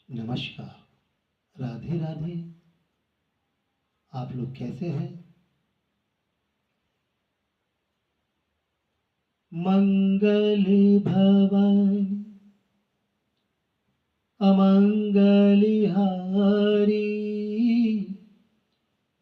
नमस्कार, राधे राधे। आप लोग कैसे हैं? मंगल भवन अमंगलिहारी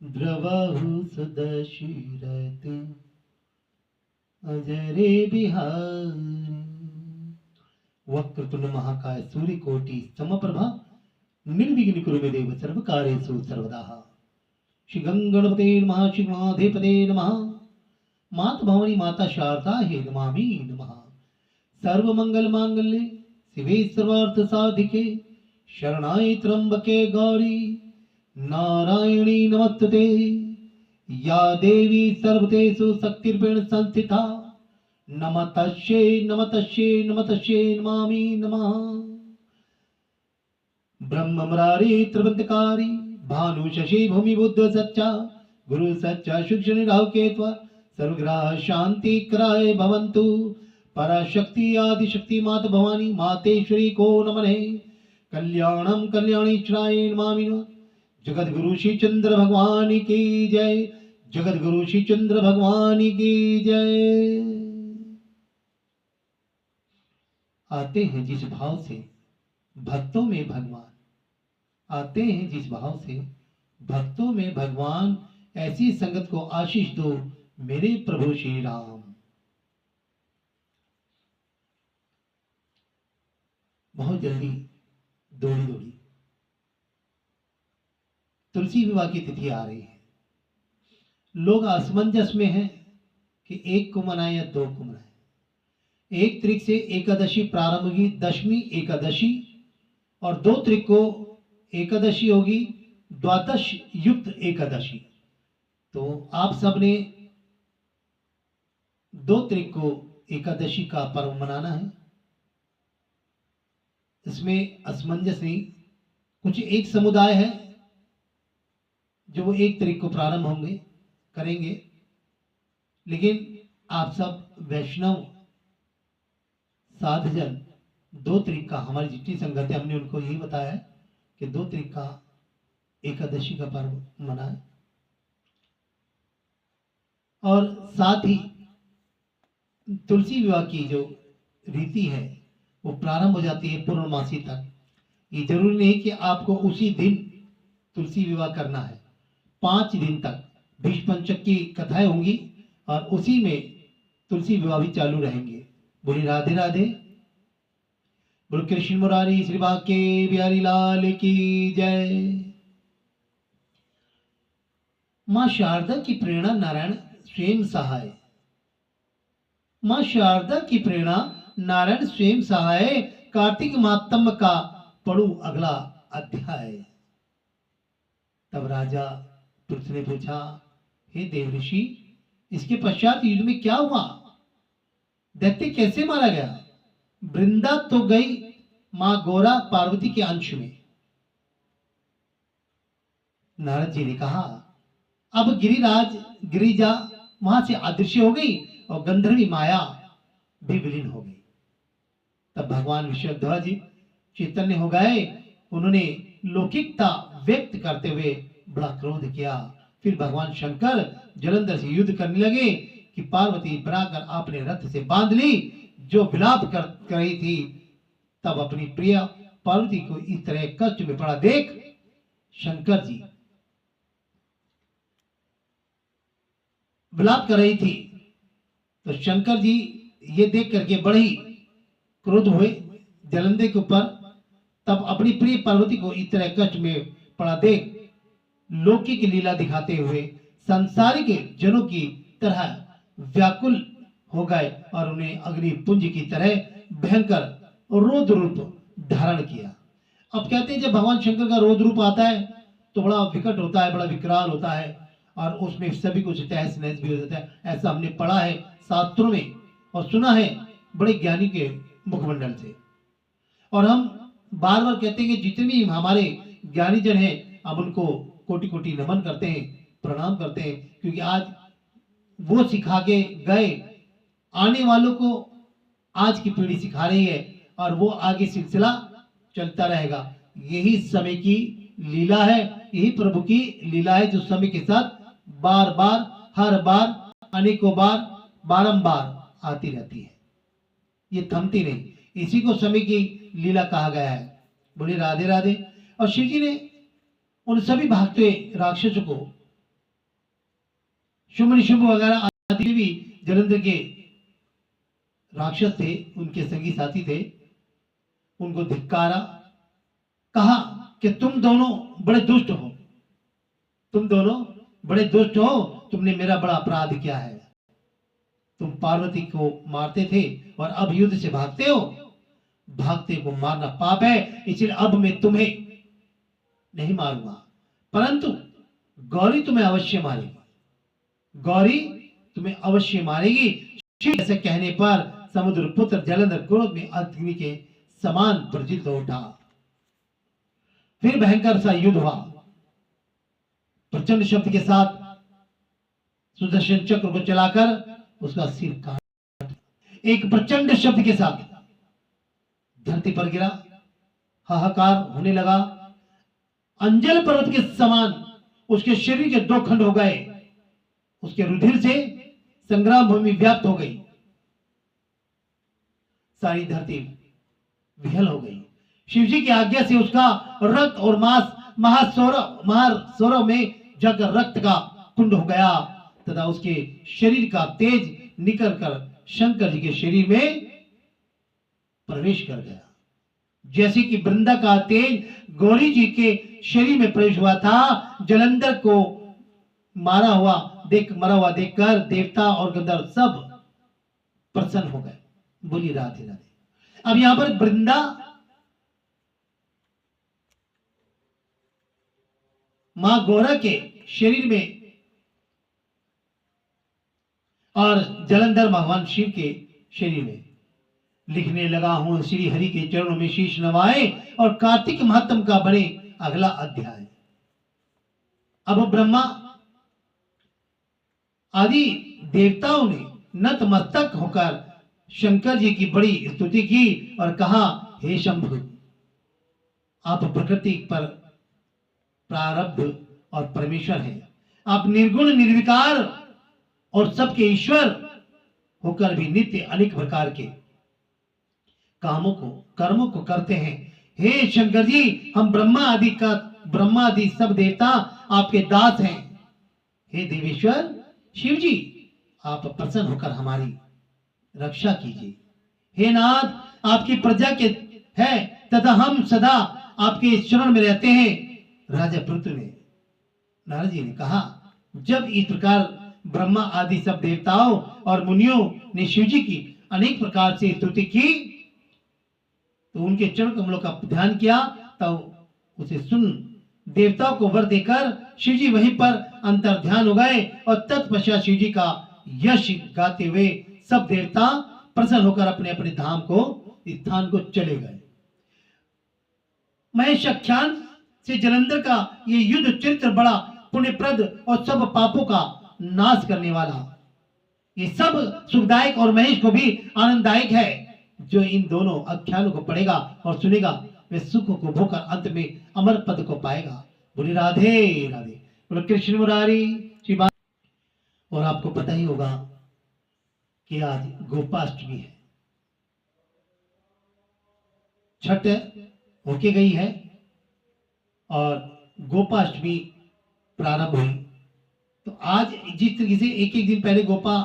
द्रवहु सुदशरथ अजरे बिहारी। वक्रतुंड महाकाय सूर्यकोटि समप्रभा निर्विघ्न कुरु मे देव सर्वकार्येषु सर्वदा। श्री गंगणपते नमः। श्री महाधेपते नमः। माता भवानी माता शारदा हे नमामि नमः। सर्वमंगल मांगल्ये शिवे सर्वार्थ साधिके शरणाय त्र्यंबके गौरी नारायणी नमस्तुते। या देवी सर्वतेषु शक्तिर्रूपेण संस्थिता नमस्तस्यै नमस्तस्यै नमस्तस्यै नमामि नमः। ब्रह्म मुरारी त्रिबंधकारी भानु शशि भूमि बुद्ध सच्चा गुरु सच्चा शुक्र राहु केतु सर्वग्रह शांति कराय भवन्तु। पराशक्ति आदिशक्ति माता भवानी मातेश्वरी को नमः। कल्याणम कल्याणेश्वराय नमामि नमः। जगत गुरु श्री चंद्र भगवान की जय। जगत गुरु श्री चंद्र भगवान की जय। आते हैं जिस भाव से भक्तों में भगवान, आते हैं जिस भाव से भक्तों में भगवान, ऐसी संगत को आशीष दो मेरे प्रभु श्री राम। बहुत जल्दी दौड़ी दौड़ी तुलसी विवाह की तिथि आ रही है। लोग असमंजस में हैं कि एक को मनाए या दो को मनाए। 1 तारीख से एकादशी प्रारंभ होगी, दशमी एकादशी, और 2 तारीख को एकादशी होगी, द्वादश युक्त एकादशी। तो आप सब ने 2 तारीख को एकादशी का पर्व मनाना है। इसमें असमंजस नहीं। कुछ एक समुदाय है जो वो 1 तारीख को प्रारंभ होंगे करेंगे, लेकिन आप सब वैष्णव साधुजन 2 तारीख का, हमारी जितनी संगत है हमने उनको यही बताया है कि 2 तारीख का एकादशी का पर्व मनाएं। और साथ ही तुलसी विवाह की जो रीति है वो प्रारंभ हो जाती है पूर्णमासी तक। ये जरूरी नहीं कि आपको उसी दिन तुलसी विवाह करना है। 5 दिन तक भीष्म पंचक की कथाएं होंगी और उसी में तुलसी विवाह भी चालू रहेंगे। बोली राधे राधे। बोल कृष्ण मुरारी श्री बाके बिहारी लाल की जय। मां शारदा की प्रेरणा नारायण स्वयं सहाय। मां शारदा की प्रेरणा नारायण स्वयं सहाय। कार्तिक मातम का पढ़ू अगला अध्याय। तब राजा पुरुष ने पूछा, हे देव ऋषि, इसके पश्चात युद्ध में क्या हुआ? दैत्य कैसे मारा गया? वृंदा तो गई मां गौरा पार्वती के अंश में। नारद जी ने कहा, अब गिरिराज गिरिजा वहां से अदृश्य हो गई और गंधर्वी माया भी विलीन हो गई। तब भगवान विश्वध्वज चैतन्य हो गए। उन्होंने लौकिकता व्यक्त करते हुए बड़ा क्रोध किया। फिर भगवान शंकर जलंधर से युद्ध करने लगे कि पार्वती बनाकर आपने रथ से बांध ली, जो विलाप कर रही थी। तब अपनी प्रिय पार्वती को इस तरह कष्ट में पड़ा देख शंकर जी विलाप कर रही थी, तो शंकर जी ये देख करके बड़े ही क्रोध हुए जलंधर के ऊपर। तब अपनी प्रिय पार्वती को इस तरह कष्ट में पड़ा देख लौकिक लीला दिखाते हुए संसारिक जनों की तरह व्याकुल हो गए और उन्हें अग्नि पुंज की तरह भयंकर रौद्र रूप धारण किया। अब कहते हैं जब भगवान शंकर का रौद्र रूप आता है तो बड़ा विकट होता है, बड़ा विकराल होता है और उसमें सभी कुछ तहस नहस भी हो जाता है। ऐसा हमने पढ़ा है शास्त्रों में और सुना है बड़े ज्ञानी के मुखमंडल से। और हम बार बार कहते हैं कि जितने भी हमारे ज्ञानी जन हैं हम उनको कोटि कोटि नमन करते हैं, प्रणाम करते हैं, क्योंकि आज वो सिखा के गए, आने वालों को आज की पीढ़ी सिखा रही है और वो आगे सिलसिला चलता रहेगा। यही समय की लीला है, यही प्रभु की लीला है जो समय के साथ बार बार, हर बार, अनेकों बार, बारंबार आती रहती है, ये थमती नहीं। इसी को समय की लीला कहा गया है। बोले राधे राधे। और शिव जी ने उन सभी भागते राक्षसों को, शुंभ निशुंभ वगैरह आदि भी जलंधर के राक्षस थे, उनके संगी साथी थे, उनको धिक्कारा, कहा कि तुम दोनों बड़े दुष्ट हो, तुम दोनों बड़े दुष्ट हो, तुमने मेरा बड़ा अपराध किया है, तुम पार्वती को मारते थे और अब युद्ध से भागते हो, भागते को मारना पाप है, इसलिए अब मैं तुम्हें नहीं मारूंगा, परंतु गौरी तुम्हें अवश्य मारेगी, गौरी तुम्हें अवश्य मारेगी। शिव ऐसे कहने पर समुद्र पुत्र जलंधर क्रोध में अग्नि के समान प्रज्वलित हो उठा। फिर भयंकर सा युद्ध हुआ, प्रचंड शब्द के साथ सुदर्शन चक्र को चलाकर उसका सिर काट, एक प्रचंड शब्द के साथ धरती पर गिरा, हाहाकार होने लगा, अंजल पर्वत के समान उसके शरीर के दो खंड हो गए, उसके रुधिर से संग्राम भूमि व्याप्त हो गई, सारी धरती विहल हो गई। शिवजी की आज्ञा से उसका रक्त और मांस महासौरव में जगकर रक्त का कुंड हो गया तथा उसके शरीर का तेज निकलकर शंकर जी के शरीर में प्रवेश कर गया। जैसे कि वृंदा का तेज गौरी जी के शरीर में प्रवेश हुआ था, जलंधर को मरा हुआ देखकर देवता और गंधर्व सब प्रसन्न हो गए। बोली राधे राधे। अब यहां पर वृंदा मां गौरा के शरीर में और जलंधर भगवान शिव के शरीर में लिखने लगा हूं श्री हरि के चरणों में शीश नवाए और कार्तिक महात्म का बने अगला अध्याय। अब ब्रह्मा आदि देवताओं ने नतमस्तक होकर शंकर जी की बड़ी स्तुति की और कहा, हे शंभु, आप प्रकृति पर प्रारब्ध और परमेश्वर हैं, आप निर्गुण निर्विकार और सबके ईश्वर होकर भी नित्य अनेक प्रकार के कर्मों को करते हैं। हे शंकर जी, हम ब्रह्मा आदि सब देवता आपके दास हैं। हे देवेश्वर शिव जी, आप प्रसन्न होकर हमारी रक्षा कीजिए। हे नाथ, आपकी प्रजा के है तथा हम सदा आपके शरण में रहते हैं। राजा पृथु ने नारद जी ने कहा, जब इस प्रकार ब्रह्मा आदि सब देवताओं और मुनियों ने शिव जी की अनेक प्रकार से स्तुति की तो उनके चरण कमलों का ध्यान किया, तब उसे सुन देवताओं को वर देकर शिव जी वहीं पर अंतर ध्यान हो गए और तत्पश्चात शिव जी का यश गाते हुए सब देवता प्रसन्न होकर अपने अपने धाम को स्थान को चले गए। महेश आख्यान से जलंधर का ये युद्ध चरित्र बड़ा पुण्यप्रद और सब पापों का नाश करने वाला, ये सब सुखदायक और महेश को भी आनंददायक है। जो इन दोनों आख्यानों को पढ़ेगा और सुनेगा वे सुख को भोकर अंत में अमर पद को पाएगा। बोले राधे राधे। बोले कृष्ण मुरारी श्री। और आपको पता ही होगा कि आज गोपाष्टमी है, छठ होके गई है और गोपाष्टमी प्रारंभ हुई। तो आज जिस तरीके से एक एक दिन पहले गोपा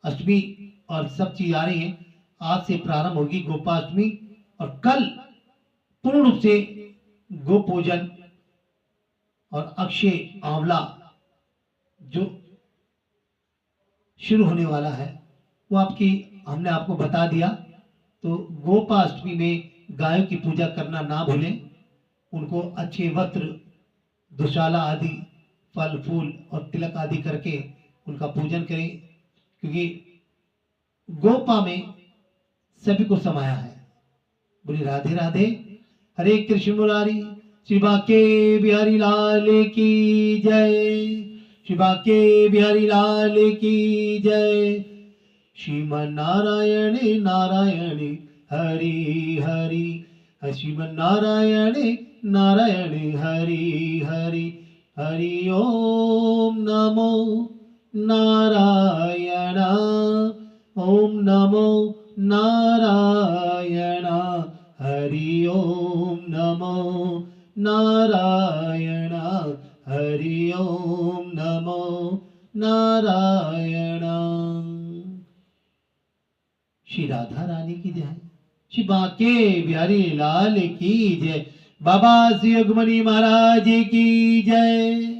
अष्टमी और सब चीज आ रही है, आज से प्रारंभ होगी गोपाष्टमी और कल पूर्ण रूप से गो पूजन और अक्षय आंवला जो शुरू होने वाला है वो हमने आपको बता दिया। तो गोपाष्टमी में गायों की पूजा करना ना भूलें, उनको अच्छे वस्त्र, दुशाला आदि, फल फूल और तिलक आदि करके उनका पूजन करें, क्योंकि गोपा में सभी को समाया है। बोली राधे राधे। हरे कृष्ण मुरारी। शिवा के बिहारी लाल की जय। शिवा के बिहारी लाल की जय। श्रीमन नारायण नारायण हरि हरि श्रीमन नारायण नारायण हरि हरि हरि ओम नमो नारायण ओम नमो नारायण हरि ओम नमो नारायण हरि ओम नमो नारायण। श्री राधा रानी की जय, श्री बांके बिहारी लाल की जय, बाबा श्री योगमणि महाराज की जय।